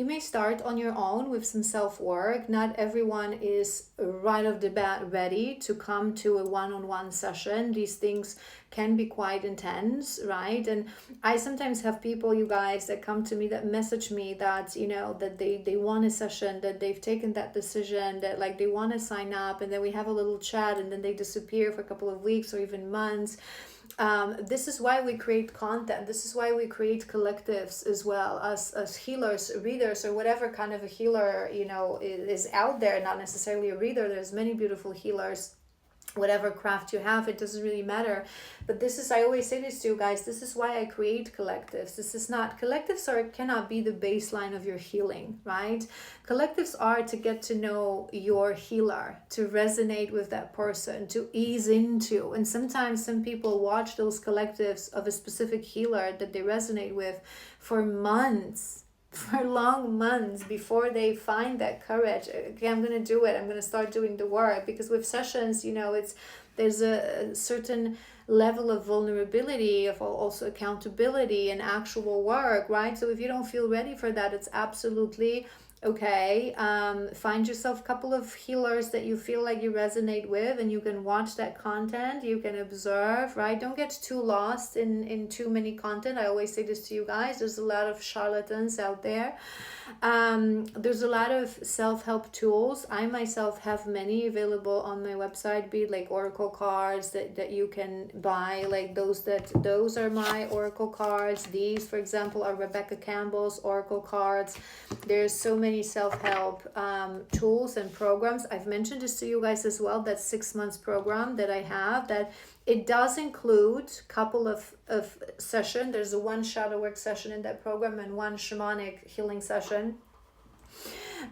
You may start on your own with some self-work. Not everyone is right off the bat ready to come to a one-on-one session. These things can be quite intense, right? And I sometimes have people, you guys, that come to me, that message me that, you know, that they want a session, that they've taken that decision, that like they want to sign up, and then we have a little chat and then they disappear for a couple of weeks or even months. This is why we create content. This is why we create collectives as well, as healers, readers, or whatever kind of a healer, you know, is out there. Not necessarily a reader. There's many beautiful healers. Whatever craft you have, it doesn't really matter. But this is, I always say this to you guys, this is why I create collectives. This is not, collectives are, cannot be the baseline of your healing, right? Collectives are to get to know your healer, to resonate with that person, to ease into. And sometimes some people watch those collectives of a specific healer that they resonate with for months, for long months, before they find that courage. Okay, I'm going to do it. I'm going to start doing the work. Because with sessions, you know, there's a certain level of vulnerability, of also accountability and actual work, right? So if you don't feel ready for that, it's absolutely okay. Find yourself a couple of healers that you feel like you resonate with, and you can watch that content, you can observe, right? Don't get too lost in too many content. I always say this to you guys, there's a lot of charlatans out there. There's a lot of self-help tools. I myself have many available on my website, be it like oracle cards that you can buy, like those are my oracle cards. These, for example, are Rebecca Campbell's oracle cards. There's so many self-help tools and programs. I've mentioned this to you guys as well, that 6 months program that I have, that it does include a couple of session. There's a one shadow work session in that program and one shamanic healing session.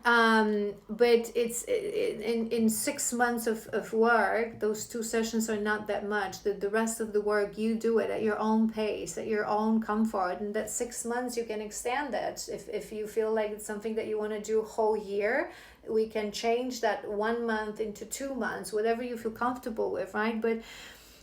But it's in 6 months of work, those 2 sessions are not that much. The rest of the work, you do it at your own pace, at your own comfort. And that 6 months, you can extend it. If you feel like it's something that you want to do a whole year, we can change that 1 month into 2 months, whatever you feel comfortable with, right? But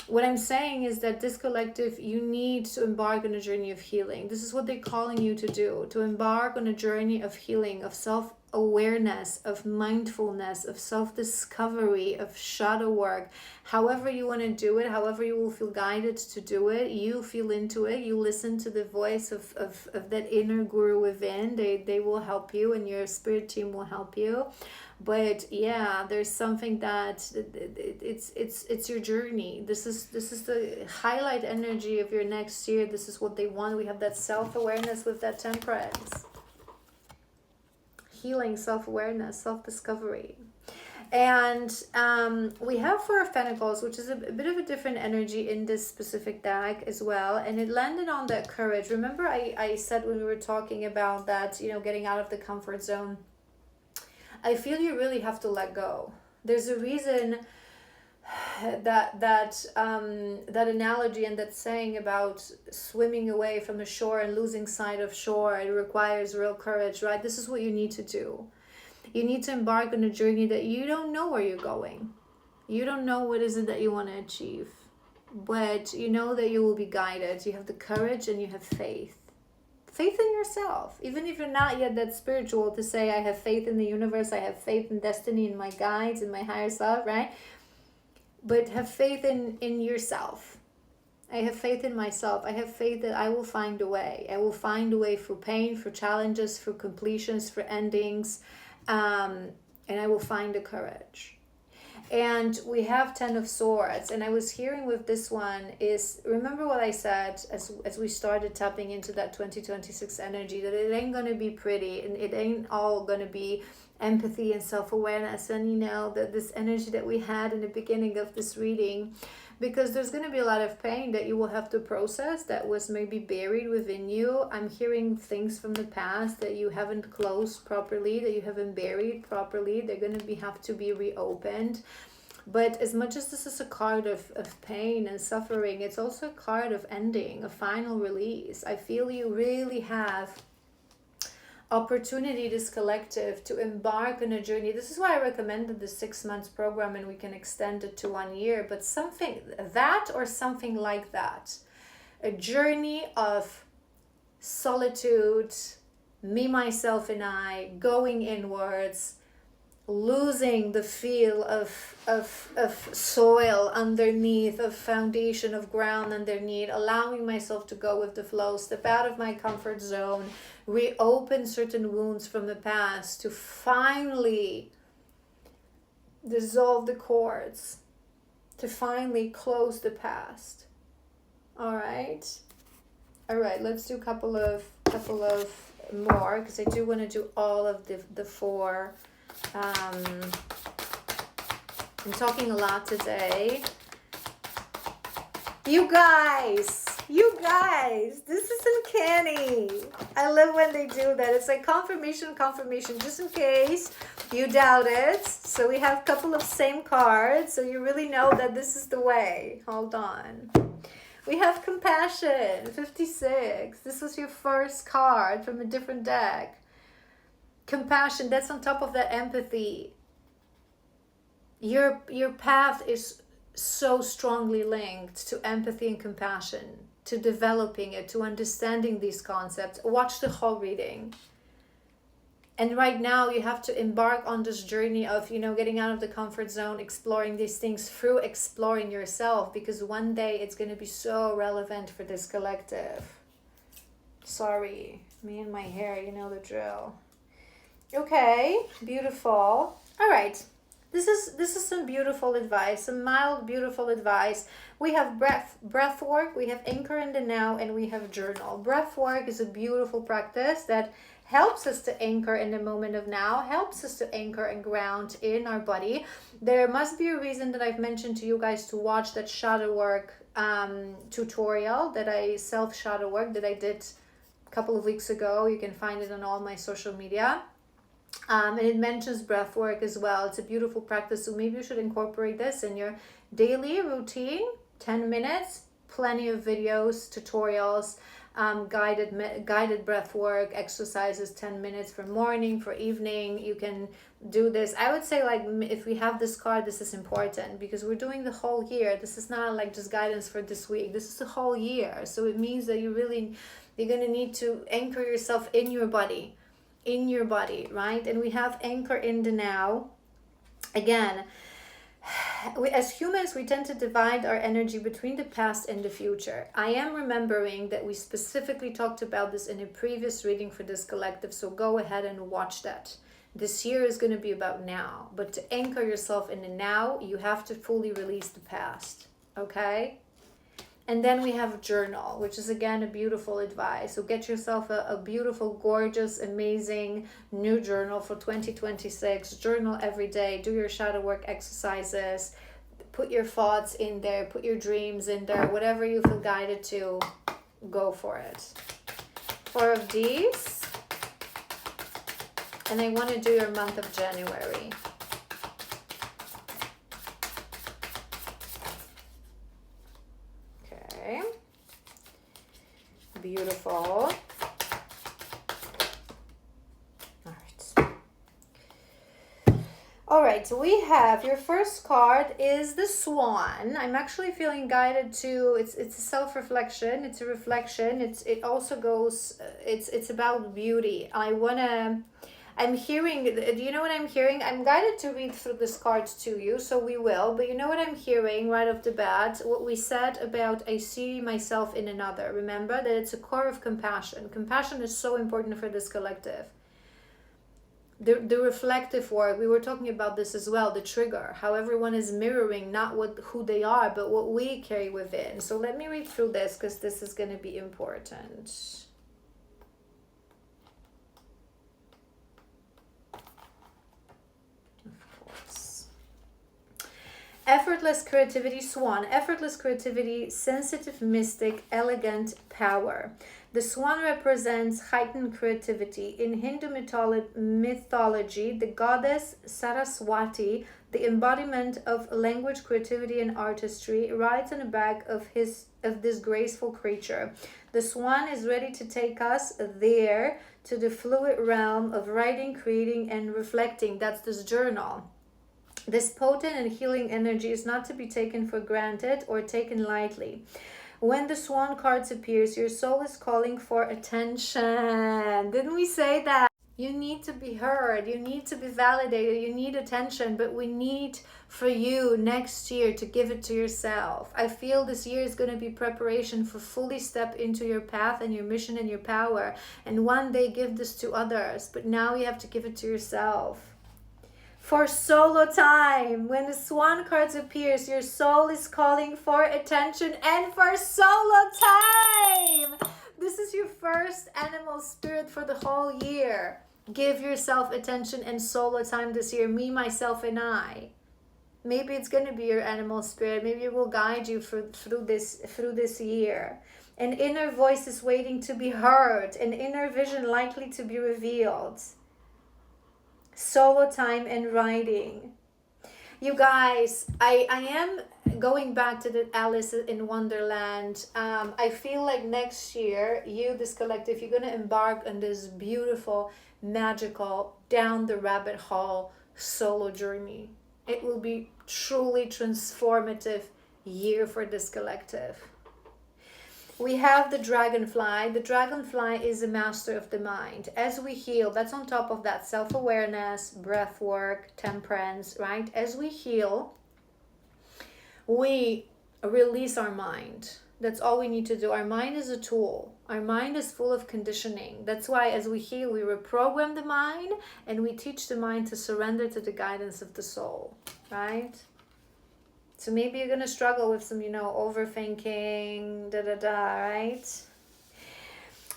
what I'm saying is that this collective, you need to embark on a journey of healing. This is what they're calling you to do, to embark on a journey of healing, of self-awareness, of mindfulness, of self-discovery, of shadow work. However you want to do it, however you will feel guided to do it, you feel into it, you listen to the voice of that inner guru within. They will help you, and your spirit team will help you. But yeah, there's something that it's your journey. This is the highlight energy of your next year. This is what they want. We have that self-awareness with that temperance, healing, self-awareness, self-discovery. And we have Four of Pentacles, which is a bit of a different energy in this specific deck as well. And it landed on that courage. Remember I said when we were talking about that, you know, getting out of the comfort zone, I feel you really have to let go. There's a reason that analogy and that saying about swimming away from the shore and losing sight of shore, it requires real courage, right? This is what you need to do. You need to embark on a journey that you don't know where you're going. You don't know what is it that you want to achieve, but you know that you will be guided. You have the courage and you have faith. Faith in yourself, even if you're not yet that spiritual, to say I have faith in the universe, I have faith in destiny, in my guides, in my higher self, right? But have faith in yourself. I have faith in myself. I have faith that I will find a way. I will find a way through pain, through challenges, through completions, through endings, and I will find the courage. And we have 10 of Swords, and I was hearing with this one is, remember what I said as we started tapping into that 2026 energy, that it ain't gonna be pretty, and it ain't all gonna be empathy and self-awareness, and you know, that this energy that we had in the beginning of this reading, because there's going to be a lot of pain that you will have to process that was maybe buried within you. I'm hearing things from the past that you haven't closed properly, that you haven't buried properly. They're going to have to be reopened. But as much as this is a card of pain and suffering, it's also a card of ending, a final release. I feel you really have opportunity, this collective, to embark on a journey. This is why I recommended the 6 months program, and we can extend it to 1 year, but something that or something like that, a journey of solitude, me, myself, and I, going inwards, losing the feel of soil underneath, of foundation, of ground underneath, allowing myself to go with the flow, step out of my comfort zone, reopen certain wounds from the past to finally dissolve the cords, to finally close the past. All right, let's do a couple of more, because I do want to do all of the four. I'm talking a lot today. You guys, this is uncanny. I love when they do that. It's like confirmation, just in case you doubt it. So we have a couple of same cards, so you really know that this is the way. Hold on. We have compassion, 56. This was your first card from a different deck. Compassion, that's on top of that empathy. Your path is so strongly linked to empathy and compassion, to developing it, to understanding these concepts. Watch the whole reading. And right now you have to embark on this journey of, getting out of the comfort zone, exploring these things through exploring yourself, because one day it's going to be so relevant for this collective. Sorry, me and my hair, you know the drill. Okay, beautiful. All right. This is some beautiful advice, some mild, beautiful advice. We have breath work, we have anchor in the now, and we have journal. Breath work is a beautiful practice that helps us to anchor in the moment of now, helps us to anchor and ground in our body. There must be a reason that I've mentioned to you guys to watch that shadow work tutorial, self-shadow work that I did a couple of weeks ago. You can find it on all my social media. And it mentions breath work as well. It's a beautiful practice, so maybe you should incorporate this in your daily routine. 10 minutes, plenty of videos, tutorials, guided breath work exercises, 10 minutes for morning, for evening. You can do this. I would say, like, if we have this card, this is important because we're doing the whole year. This is not like just guidance for this week. This is the whole year. So it means that you're going to need to anchor yourself in your body, right? And we have anchor in the now. Again, as humans, we tend to divide our energy between the past and the future. I am remembering that we specifically talked about this in a previous reading for this collective, so go ahead and watch that. This year is going to be about now, but to anchor yourself in the now, you have to fully release the past, okay? And then we have journal, which is again a beautiful advice. So get yourself a beautiful, gorgeous, amazing new journal for 2026. Journal every day. Do your shadow work exercises. Put your thoughts in there. Put your dreams in there. Whatever you feel guided to, go for it. 4 of these. And I want to do your month of January. Beautiful. All right, so we have your first card is the Swan. I'm actually feeling guided to, it's a self-reflection, it's a reflection, it also goes, it's about beauty. I'm hearing, do you know what I'm hearing? I'm guided to read through this card to you, so we will. But you know what I'm hearing right off the bat? What we said about I see myself in another. Remember that it's a core of compassion. Compassion is so important for this collective. The reflective work, we were talking about this as well, the trigger. How everyone is mirroring not who they are, but what we carry within. So let me read through this because this is going to be important. Effortless creativity, Swan. Effortless creativity, sensitive mystic, elegant power. The swan represents heightened creativity. In Hindu mythology, the goddess Saraswati, the embodiment of language, creativity, and artistry, rides on the back of this graceful creature. The swan is ready to take us there to the fluid realm of writing, creating, and reflecting. That's this journal. This potent and healing energy is not to be taken for granted or taken lightly. When the Swan cards appears, your soul is calling for attention. Didn't we say that? You need to be heard. You need to be validated. You need attention. But we need for you next year to give it to yourself. I feel this year is going to be preparation for fully step into your path and your mission and your power. And one day give this to others. But now you have to give it to yourself. For solo time, when the Swan cards appears, your soul is calling for attention and for solo time. This is your first animal spirit for the whole year. Give yourself attention and solo time this year. Me, myself, and I. Maybe it's going to be your animal spirit. Maybe it will guide you through this year. An inner voice is waiting to be heard. An inner vision likely to be revealed. Solo time and writing. You guys, I am going back to the Alice in Wonderland. I feel like next year, this collective, you're going to embark on this beautiful, magical, down the rabbit hole solo journey. It will be truly transformative year for this collective. We have the dragonfly. The dragonfly is a master of the mind. As we heal, that's on top of that self-awareness, breath work, temperance, right? As we heal, we release our mind. That's all we need to do. Our mind is a tool. Our mind is full of conditioning. That's why as we heal, we reprogram the mind and we teach the mind to surrender to the guidance of the soul, right? So maybe you're going to struggle with some, overthinking, right?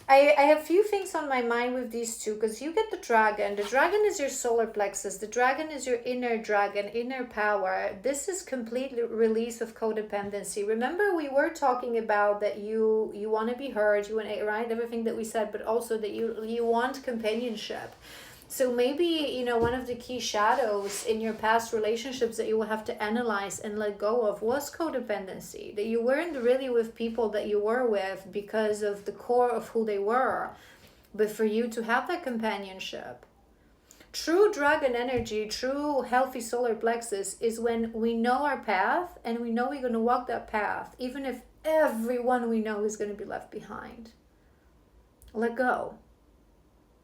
I have a few things on my mind with these two, because you get the dragon. The dragon is your solar plexus. The dragon is your inner dragon, inner power. This is complete release of codependency. Remember, we were talking about that you want to be heard, you want to, right? Everything that we said, but also that you want companionship. So maybe, one of the key shadows in your past relationships that you will have to analyze and let go of was codependency. That you weren't really with people that you were with because of the core of who they were, but for you to have that companionship. True dragon energy, true healthy solar plexus is when we know our path and we know we're going to walk that path, even if everyone we know is going to be left behind. Let go.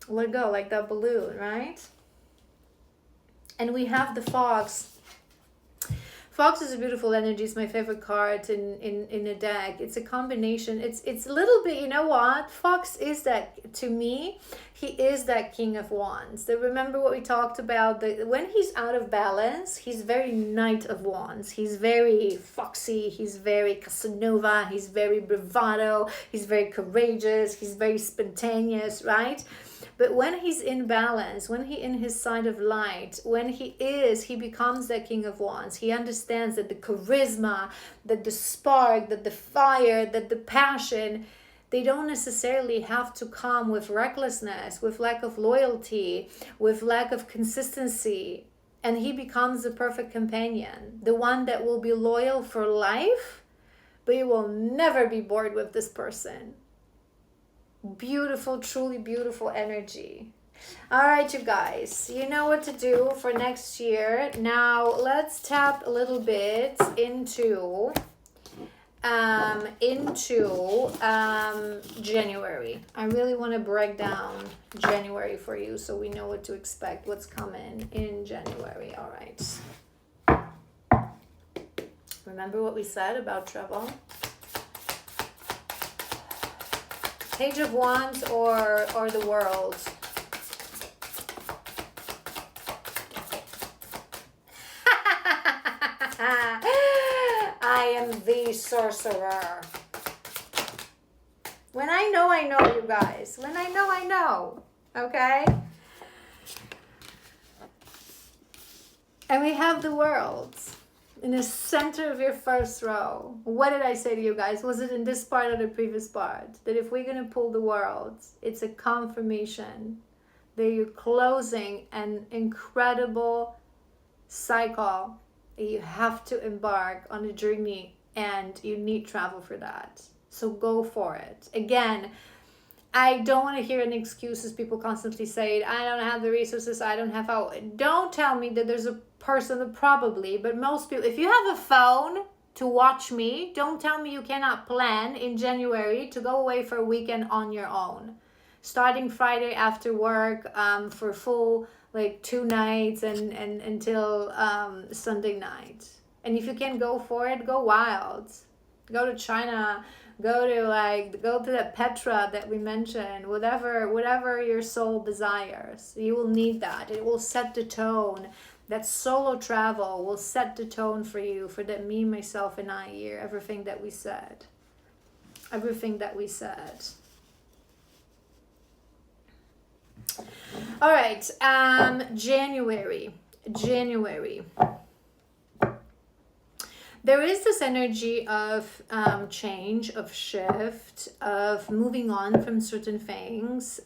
Let go, like that balloon, right? And we have the fox. Fox is a beautiful energy. It's my favorite card in a deck. It's a combination. It's a little bit, you know what? Fox is that, to me, he is that king of wands. So remember what we talked about? When he's out of balance, he's very knight of wands. He's very foxy. He's very Casanova. He's very bravado. He's very courageous. He's very spontaneous, right? But when he's in balance, when he in his side of light, he becomes that king of wands. He understands that the charisma, that the spark, that the fire, that the passion, they don't necessarily have to come with recklessness, with lack of loyalty, with lack of consistency. And he becomes the perfect companion, the one that will be loyal for life, but you will never be bored with this person. Beautiful, truly beautiful energy. All right, you guys, you know what to do for next year. Now let's tap a little bit into January. I really want to break down January for you so we know what to expect, what's coming in January. All right. Remember what we said about trouble? Page of Wands or the World. I am the sorcerer. When I know, you guys. When I know. Okay? And we have the World in the center of your first row. What did I say to you guys? Was it in this part or the previous part? That if we're going to pull the World, it's a confirmation that you're closing an incredible cycle. You have to embark on a journey and you need travel for that. So go for it. Again, I don't want to hear any excuses. People constantly say, I don't have the resources, I don't have how. Don't tell me that there's a person that probably, but most people, if you have a phone, to watch me. Don't tell me you cannot plan in January to go away for a weekend on your own. Starting Friday after work for full like 2 nights and until Sunday night. And if you can go for it, go wild. Go to China, go to that Petra that we mentioned, whatever your soul desires. You will need that. It will set the tone. That solo travel will set the tone for you for that me, myself, and I year. Everything that we said. Everything that we said. All right, January. There is this energy of change, of shift, of moving on from certain things,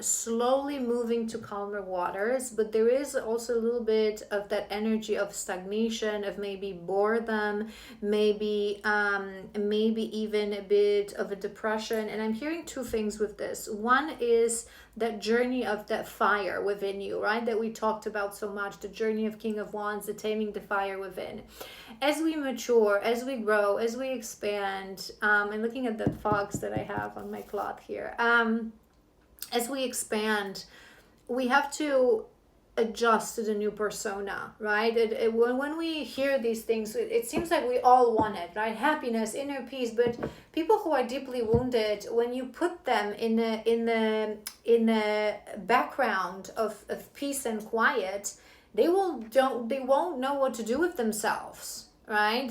slowly moving to calmer waters. But there is also a little bit of that energy of stagnation, of maybe boredom, maybe even a bit of a depression. And I'm hearing two things with this. One is that journey of that fire within you, right? That we talked about so much, the journey of King of Wands, the taming the fire within. As we mature, as we grow, as we expand, and looking at the fox that I have on my cloth here, as we expand, we have to adjust to the new persona, right? When we hear these things, it seems like we all want it, right? Happiness, inner peace. But people who are deeply wounded, when you put them in a background of peace and quiet, they won't know what to do with themselves, right?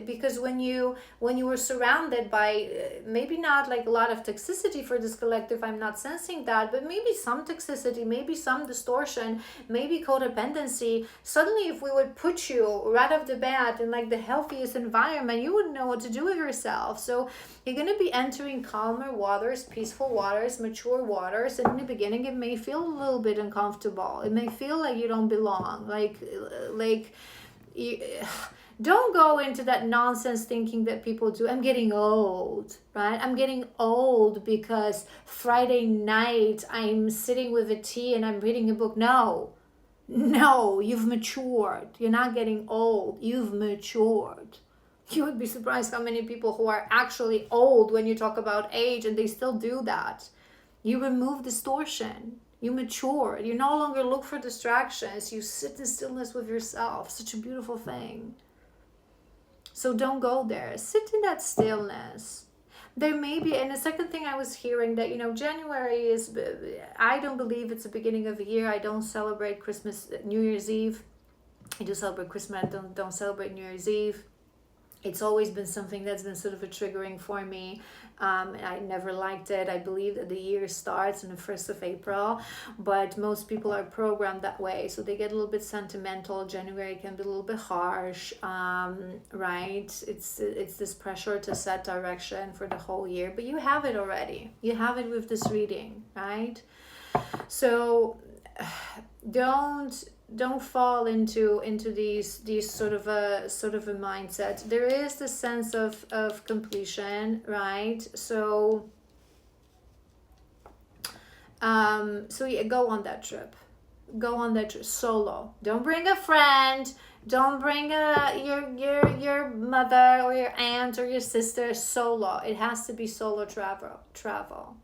Because when you were surrounded by maybe not like a lot of toxicity for this collective, I'm not sensing that, but maybe some toxicity, maybe some distortion, maybe codependency. Suddenly, if we would put you right off the bat in like the healthiest environment, you wouldn't know what to do with yourself. So you're going to be entering calmer waters, peaceful waters, mature waters, and in the beginning it may feel a little bit uncomfortable. It may feel like you don't belong, don't go into that nonsense thinking that people do. I'm getting old, right? I'm getting old because Friday night I'm sitting with a tea and I'm reading a book. No, you've matured. You're not getting old. You've matured. You would be surprised how many people who are actually old when you talk about age and they still do that. You remove distortion. You mature. You no longer look for distractions. You sit in stillness with yourself. Such a beautiful thing. So don't go there. Sit in that stillness. There may be, and the second thing I was hearing that, January is, I don't believe it's the beginning of the year. I don't celebrate Christmas, New Year's Eve. I do celebrate Christmas. I don't celebrate New Year's Eve. It's always been something that's been sort of a triggering for me. I never liked it. I believe that the year starts on the 1st of April, but most people are programmed that way. So they get a little bit sentimental. January can be a little bit harsh, right? It's this pressure to set direction for the whole year, but you have it already. You have it with this reading, right? So don't fall into these sort of a mindset. There is this sense of completion, right? So yeah, go on that trip solo. Don't bring a friend. Don't bring your mother or your aunt or your sister. Solo. It has to be solo travel.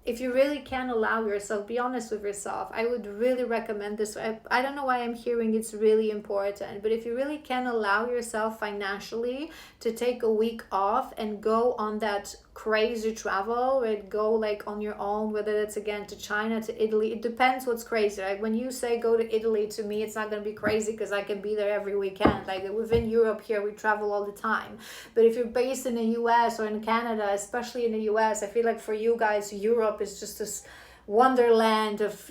If you really can allow yourself, be honest with yourself. I would really recommend this. I don't know why I'm hearing it's really important, but if you really can allow yourself financially to take a week off and go on that crazy travel, right? Go like on your own, whether that's again to China, to Italy. It depends what's crazy, right? When you say go to Italy, to me, it's not going to be crazy because I can be there every weekend. Like within Europe here, we travel all the time. But if you're based in the US or in Canada, especially in the US, I feel like for you guys, Europe is just this wonderland of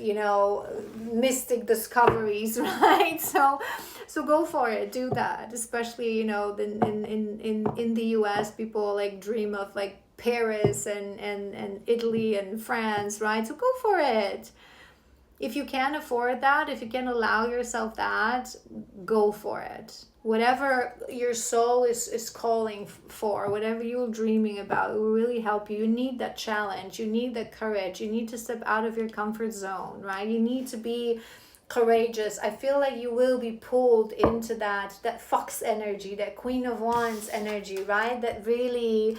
mystic discoveries, right? So go for it, do that. Especially in the US, people like dream of like Paris and Italy and France, right? So go for it. If you can afford that, if you can allow yourself that, go for it. Whatever your soul is calling for, whatever you're dreaming about, it will really help you. You need that challenge. You need that courage. You need to step out of your comfort zone, right? You need to be courageous. I feel like you will be pulled into that fox energy, that Queen of Wands energy, right? That really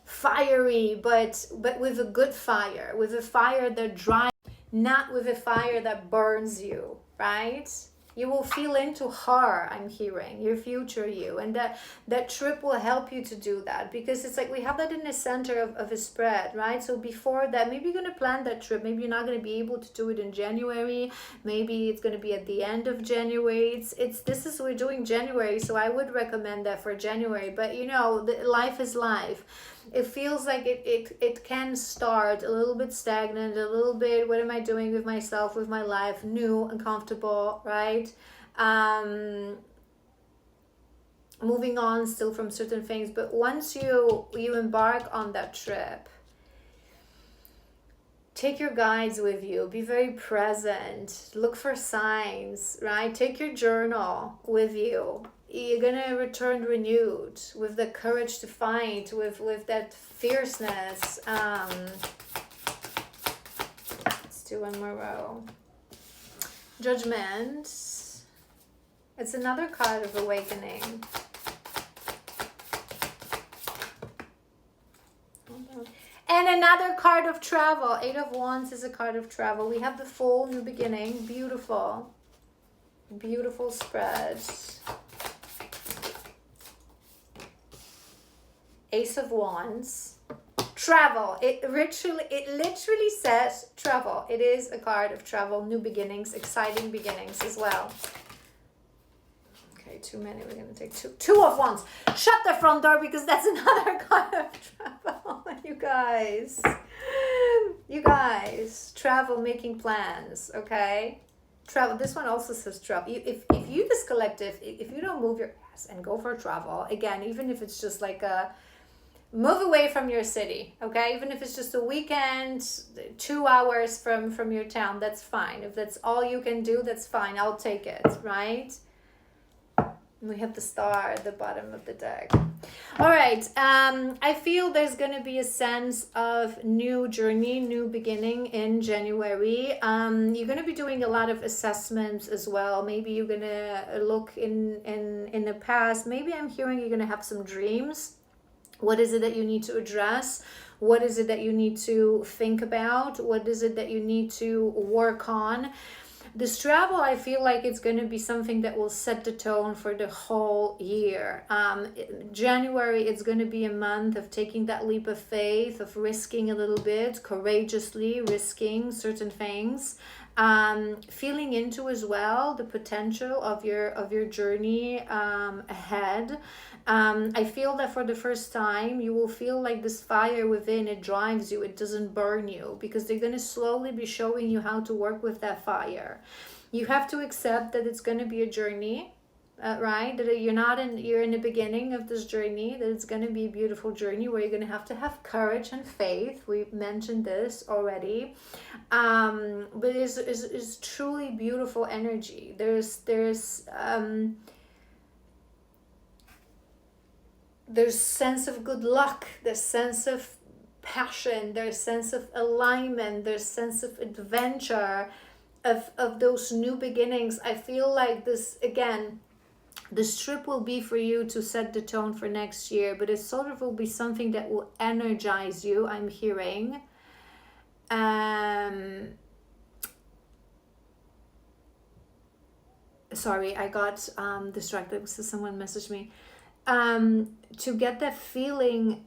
fiery, but with a good fire, with a fire that dries, not with a fire that burns you, right? You will feel into her, I'm hearing, your future you. And that trip will help you to do that, because it's like we have that in the center of a spread, right? So before that, maybe you're going to plan that trip. Maybe you're not going to be able to do it in January. Maybe it's going to be at the end of January. We're doing January, so I would recommend that for January. But you know, life is life. It feels like it can start a little bit stagnant, a little bit, what am I doing with myself, with my life, new, uncomfortable, right? Moving on still from certain things. But once you embark on that trip, take your guides with you, be very present, look for signs, right? Take your journal with you. You're gonna return renewed, with the courage to fight, with that fierceness. Let's do one more row. Judgment. It's another card of awakening. And another card of travel. 8 of Wands is a card of travel. We have the full new beginning. Beautiful. Beautiful spread. Ace of Wands. Travel. It literally says travel. It is a card of travel, new beginnings, exciting beginnings as well. Okay, too many. We're going to take two of Wands. Shut the front door, because that's another card of travel. You guys, travel, making plans, okay? Travel. This one also says travel. If you, this collective, if you don't move your ass and go for travel, again, even if it's just like a move away from your city, okay? Even if it's just a weekend, 2 hours from your town, that's fine. If that's all you can do, that's fine. I'll take it, right? We have the star at the bottom of the deck. All right. I feel there's going to be a sense of new journey, new beginning in January. You're going to be doing a lot of assessments as well. Maybe you're going to look in the past. Maybe I'm hearing you're going to have some dreams. What is it that you need to address? What is it that you need to think about? What is it that you need to work on? This travel, I feel like it's going to be something that will set the tone for the whole year. January, it's going to be a month of taking that leap of faith, of risking a little bit, courageously risking certain things. Feeling into as well the potential of your journey ahead. I feel that for the first time you will feel like this fire within, it drives you, it doesn't burn you, because they're going to slowly be showing you how to work with that fire. You have to accept that it's going to be a journey, right? That you're in the beginning of this journey, that it's going to be a beautiful journey where you're going to have courage and faith. We've mentioned this already. But it's truly beautiful energy. There's sense of good luck, there's sense of passion, there's sense of alignment, there's sense of adventure, of those new beginnings. I feel like this trip will be for you to set the tone for next year, but it sort of will be something that will energize you, I'm hearing. Sorry, I got distracted because someone messaged me. To get that feeling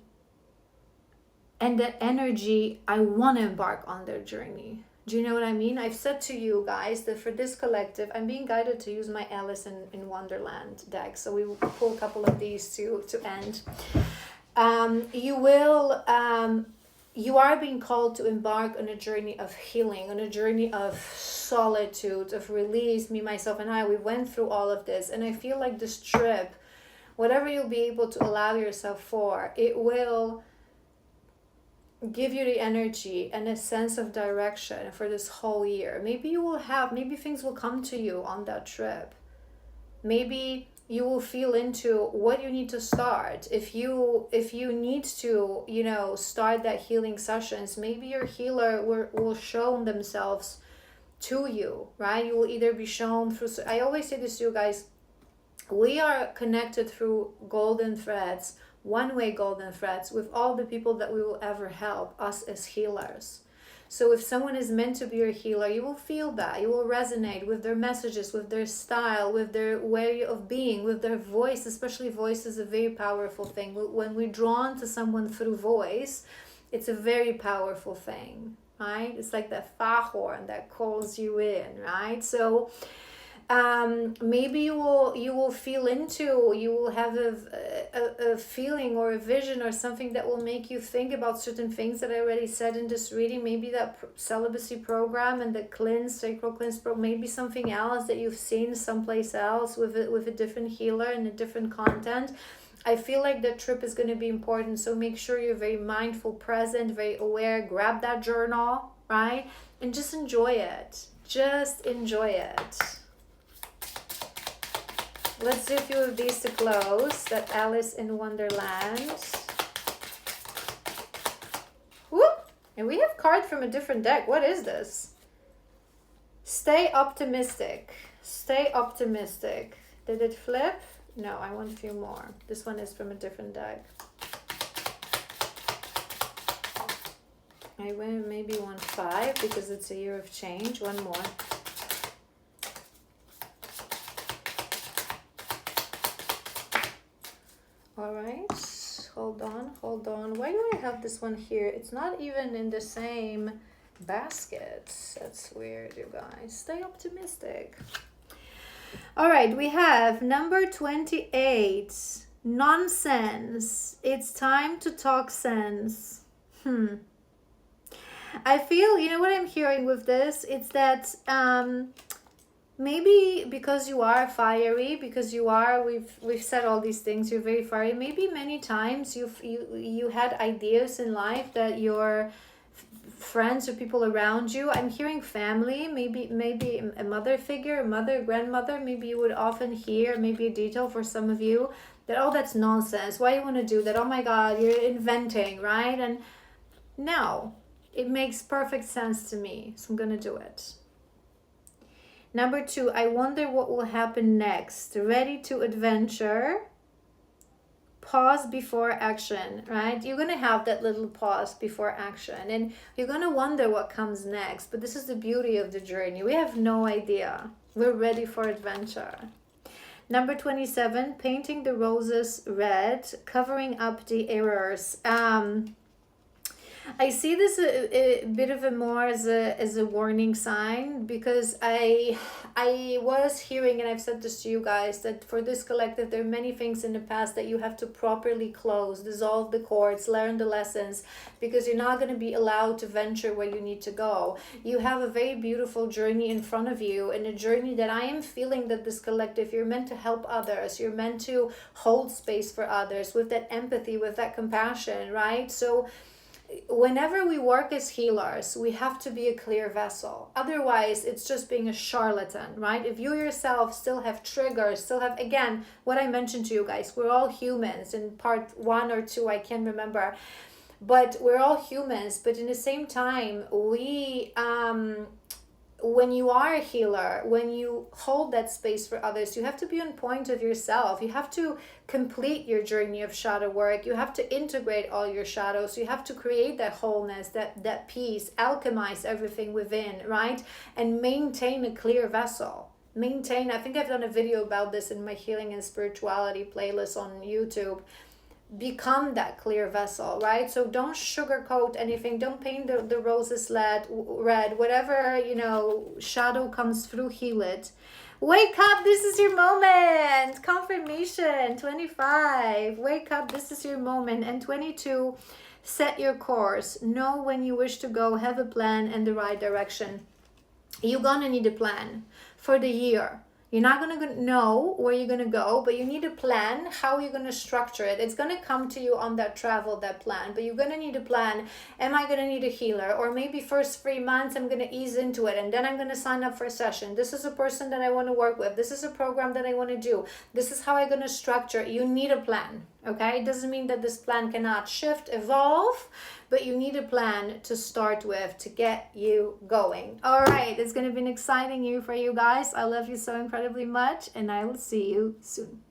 and that energy, I want to embark on their journey. Do you know what I mean? I've said to you guys that for this collective, I'm being guided to use my Alice in Wonderland deck. So we will pull a couple of these to end. You are being called to embark on a journey of healing, on a journey of solitude, of release. Me, myself, and I, we went through all of this. And I feel like this trip, whatever you'll be able to allow yourself for, it will give you the energy and a sense of direction for this whole year. Maybe things will come to you on that trip. Maybe you will feel into what you need to start. If you need to, start that healing sessions, maybe your healer will show themselves to you, right? You will either be shown through, I always say this to you guys, we are connected through golden threads, one-way golden threads, with all the people that we will ever help, us as healers. So if someone is meant to be your healer, you will feel that. You will resonate with their messages, with their style, with their way of being, with their voice. Especially voice is a very powerful thing. When we're drawn to someone through voice, it's a very powerful thing, right? It's like that far horn that calls you in, right? So maybe you will feel into, you will have a feeling or a vision or something that will make you think about certain things that I already said in this reading. Maybe that celibacy program and the sacral cleanse program, maybe something else that you've seen someplace else with a different healer and a different content. I feel like that trip is going to be important, so make sure you're very mindful, present, very aware. Grab that journal, right? And just enjoy it. Just enjoy it. Let's do a few of these to close. That Alice in Wonderland. Whoop! And we have cards from a different deck. What is this? Stay optimistic. Stay optimistic. Did it flip? No, I want a few more. This one is from a different deck. I maybe want 5 because it's a year of change. One more. All right, hold on. Why do I have this one here? It's not even in the same basket. That's weird, you guys. Stay optimistic. All right, we have number 28. Nonsense. It's time to talk sense. I feel, you know what I'm hearing with this? It's that maybe because you are fiery, because you are, we've said all these things, you're very fiery. Maybe many times you had ideas in life that your friends or people around you, I'm hearing family, maybe a mother figure, a mother, grandmother, maybe you would often hear, maybe a detail for some of you, that, oh, that's nonsense. Why you want to do that? Oh my God, you're inventing, right? And no, it makes perfect sense to me, so I'm going to do it. Number 2, I wonder what will happen next. Ready to adventure. Pause before action, right? You're going to have that little pause before action and you're going to wonder what comes next. But this is the beauty of the journey. We have no idea. We're ready for adventure. Number 27, painting the roses red, covering up the errors. I see this a bit of a more as a warning sign, because I was hearing, and I've said this to you guys, that for this collective there are many things in the past that you have to properly close, dissolve the cords, learn the lessons, because you're not going to be allowed to venture where you need to go. You have a very beautiful journey in front of you, and a journey that I am feeling that this collective, you're meant to help others, you're meant to hold space for others with that empathy, with that compassion, right? So whenever we work as healers, we have to be a clear vessel. Otherwise, it's just being a charlatan, right? If you yourself still have triggers, still have, again, what I mentioned to you guys, we're all humans. In part 1 or 2, I can't remember. But we're all humans. But in the same time, we... when you are a healer, when you hold that space for others, you have to be on point of yourself. You have to complete your journey of shadow work. You have to integrate all your shadows. You have to create that wholeness, that peace, alchemize everything within, right? And maintain a clear vessel. Maintain, I think I've done a video about this in my Healing and Spirituality playlist on YouTube. Become that clear vessel, right? So don't sugarcoat anything. Don't paint the roses red, whatever, shadow comes through, heal it. Wake up, this is your moment. Confirmation. 25, wake up, this is your moment. And 22, set your course. Know when you wish to go, have a plan and the right direction. You're gonna need a plan for the year. You're not going to know where you're going to go, but you need a plan, how you're going to structure it. It's going to come to you on that travel, that plan, but you're going to need a plan. Am I going to need a healer? Or maybe first 3 months, I'm going to ease into it, and then I'm going to sign up for a session. This is a person that I want to work with. This is a program that I want to do. This is how I'm going to structure. You need a plan, Okay, it doesn't mean that this plan cannot shift, evolve, but you need a plan to start with to get you going. All right, it's going to be an exciting year for you guys. I love you so incredibly much, and I will see you soon.